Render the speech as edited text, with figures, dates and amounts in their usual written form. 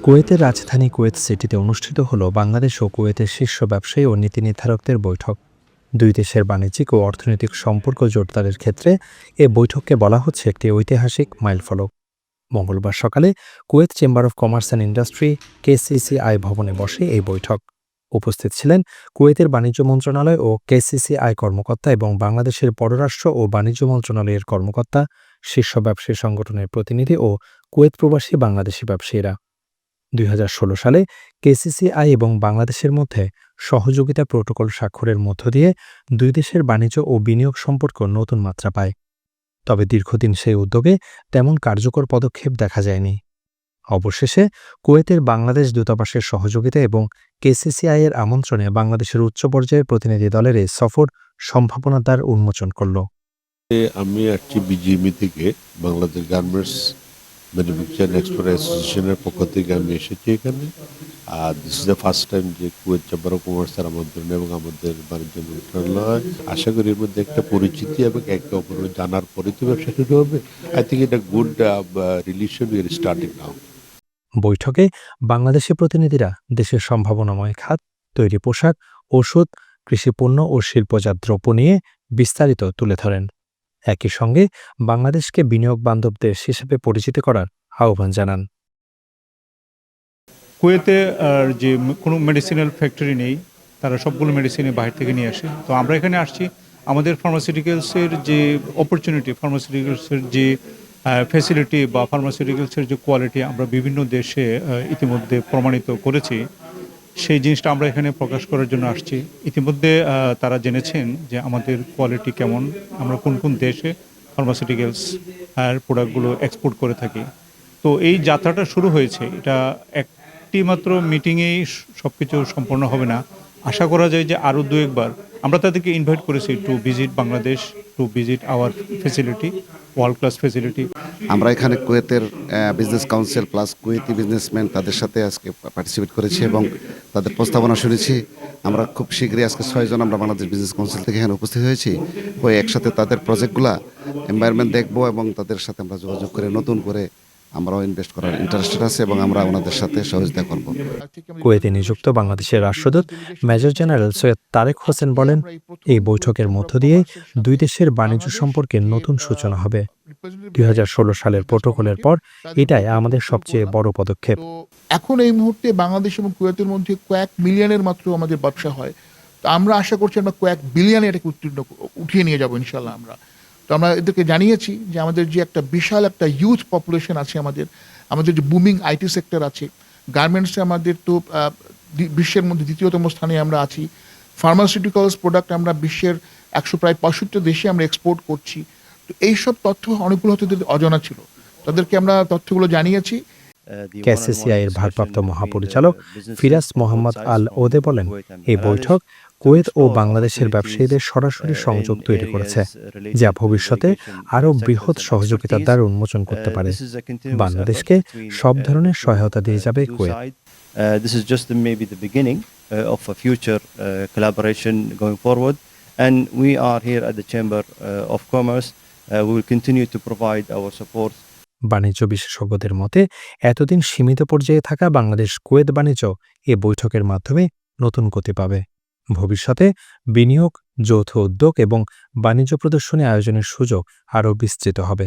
কুয়েতের রাজধানী কুয়েত সিটিতে অনুষ্ঠিত হল বাংলাদেশ ও কুয়েতের শীর্ষ ব্যবসায়ী ও নীতি নির্ধারকদের বৈঠক। দুই দেশের বাণিজ্যিক ও অর্থনৈতিক সম্পর্ক জোরদারের ক্ষেত্রে এ বৈঠককে বলা হচ্ছে একটি ঐতিহাসিক মাইলফলক। মঙ্গলবার সকালে Kuwait chamber of commerce and industry KCCI ভবনে বসে এই বৈঠক। উপস্থিত ছিলেন কুয়েতের বাণিজ্য মন্ত্রণালয় ও কেসিসিআই কর্মকর্তা এবং বাংলাদেশের পররাষ্ট্র ও বাণিজ্য মন্ত্রণালয়ের কর্মকর্তা, শীর্ষ ব্যবসায়ী সংগঠনের প্রতিনিধি ও কুয়েত প্রবাসী বাংলাদেশি ব্যবসায়ীরা। ২০১৬ সালে কেসিসিআই এবং বাংলাদেশের মধ্যে সহযোগিতা প্রোটোকল স্বাক্ষরের মধ্য দিয়ে দুই দেশের বাণিজ্য ও বিনিয়োগ সম্পর্ক নতুন মাত্রা পায়। তবে দীর্ঘদিন সেই উদ্যোগে তেমন কার্যকর পদক্ষেপ দেখা যায়নি। অবশেষে কুয়েতের বাংলাদেশ দূতাবাসের সহযোগিতা এবং কেসিসিআই এর আমন্ত্রণে বাংলাদেশের উচ্চ পর্যায়ের প্রতিনিধি দলের এই সফর সম্ভাবনার দ্বার উন্মোচন করল। আমি আসছি বিজিএমই থেকে, বাংলাদেশ গার্মেন্টস ম্যানুফ্যাকচার এক্সপোর্ট অ্যাসোসিয়েশনের পক্ষ থেকে আমি এসেছি এখানে। আর this is the first time যে কুয়েত চেম্বার অফ কমার্সের আমন্ত্রণে এবং আমাদের বাণিজ্য মন্ত্রণালয়, আশা করি এর মধ্যে একটা পরিচিতি এবং একে অপরের জানার পরে তো ব্যবসা শুরু হবে। আই থিঙ্ক এটা good relation we are starting নাও। বৈঠকে বাংলাদেশি প্রতিনিধিরা দেশের সম্ভাবনাময় খাত, তৈরি পোশাক, ওষুধ, কৃষিপণ্য ও শিল্পজাত দ্রব্য নিয়ে বিস্তারিত তুলে ধরেন। একই সঙ্গে বাংলাদেশকে বিনিয়োগ বান্ধব দেশ হিসেবে পরিচিত করার আহ্বান জানান। কুয়েতে যে কোনো মেডিসিনাল ফ্যাক্টরি নেই, তারা সবগুলো মেডিসিনের বাইরে থেকে নিয়ে আসে। তো আমরা এখানে আসছি আমাদের ফার্মাসিউটিক্যালসের যে অপরচুনিটি, ফার্মাসিউটিক্যালসের যে ফ্যাসিলিটি বা ফার্মাসিউটিক্যালসের যে কোয়ালিটি আমরা বিভিন্ন দেশে ইতিমধ্যে প্রমাণিত করেছি, সেই জিনিসটা আমরা এখানে প্রকাশ করার জন্য আসছি। ইতিমধ্যে তারা জেনেছেন যে আমাদের কোয়ালিটি কেমন, আমরা কোন কোন দেশে ফার্মাসিউটিক্যালস আর প্রোডাক্টগুলো এক্সপোর্ট করে থাকি। তো এই যাত্রাটা শুরু হয়েছে, এটা একটি মাত্র মিটিংয়েই সব কিছু সম্পন্ন হবে না। আশা করা যায় যে আরও দু একবার আমরা তাদেরকে ইনভাইট করেছি to visit Bangladesh, to visit our facility, world class facility. আমরা এখানে কুয়েতের business council plus Kuwaiti businessman তাদের সাথে আজকে পার্টিসিপেট করেছি এবং তাদের প্রস্তাবনা শুনেছি। আমরা খুব শীঘ্রই আজকে 6 জন আমরা বাংলাদেশ বিজনেস কাউন্সিল থেকে এখানে উপস্থিত হয়েছি, হয়ে একসাথে তাদের প্রজেক্টগুলা এনভায়রনমেন্ট দেখবো এবং তাদের সাথে আমরা যোগাযোগ করে নতুন করে আমরাও ইনভেস্ট করার ইন্টারেস্টেড আছে এবং আমরা ওনাদের সাথে সহযোগিতা করব। কুয়েতে নিযুক্ত বাংলাদেশের রাষ্ট্রদূত মেজর জেনারেল সৈয়দ তারেক হোসেন বলেন, এই বৈঠকের মধ্য দিয়ে দুই দেশের বাণিজ্য সম্পর্কের নতুন সূচনা হবে। ২০১৬ সালের প্রোটোকলের পর এটাই আমাদের সবচেয়ে বড় পদক্ষেপ। এখন এই মুহূর্তে বাংলাদেশ এবং কুয়েতের মধ্যে কয়েক মিলিয়নের মাত্র আমাদের ব্যবসা হয়। তো আমরা আশা করছি আমরা কয়েক বিলিয়নে এটাকে উঠিয়ে নিয়ে যাবো ইনশাল্লাহ। তো আমরা এদেরকে জানিয়েছি যে আমাদের যে একটা বিশাল একটা ইউথ পপুলেশন আছে, আমাদের যে বুমিং আইটি সেক্টর আছে, গার্মেন্টসে আমাদের তো বিশ্বের মধ্যে দ্বিতীয়তম স্থানে আমরা আছি। ফার্মাসিউটিক্যালস প্রোডাক্ট আমরা বিশ্বের প্রায় 65 দেশে আমরা এক্সপোর্ট করছি। তো এইসব তথ্য অনেকগুলো হয়তো অজানা ছিল, তাদেরকে আমরা তথ্যগুলো জানিয়েছি। কেসিসিআই এর ভারপ্রাপ্ত মহাপরিচালক ফিরাজ মোহাম্মদ আল ওদে বলেন, এই বৈঠক কুয়েত ও বাংলাদেশের ব্যবসায়ীদের সরাসরি সংযোগ তৈরি করেছে, যা ভবিষ্যতে আরও বৃহৎ সহযোগিতার দ্বার উন্মোচন করতে পারে। বাংলাদেশকে সব ধরনের সহায়তা দিয়ে যাবে Kuwait. This is just maybe the beginning of a future collaboration going forward, and we are here at the Chamber of Commerce. We will continue to provide our support. বাণিজ্য বিশেষজ্ঞদের মতে এতদিন সীমিত পর্যায়ে থাকা বাংলাদেশ কুয়েত বাণিজ্য এ বৈঠকের মাধ্যমে নতুন গতি পাবে। ভবিষ্যতে বিনিয়োগ, যৌথ উদ্যোগ এবং বাণিজ্য প্রদর্শনী আয়োজনের সুযোগ আরও বিস্তৃত হবে।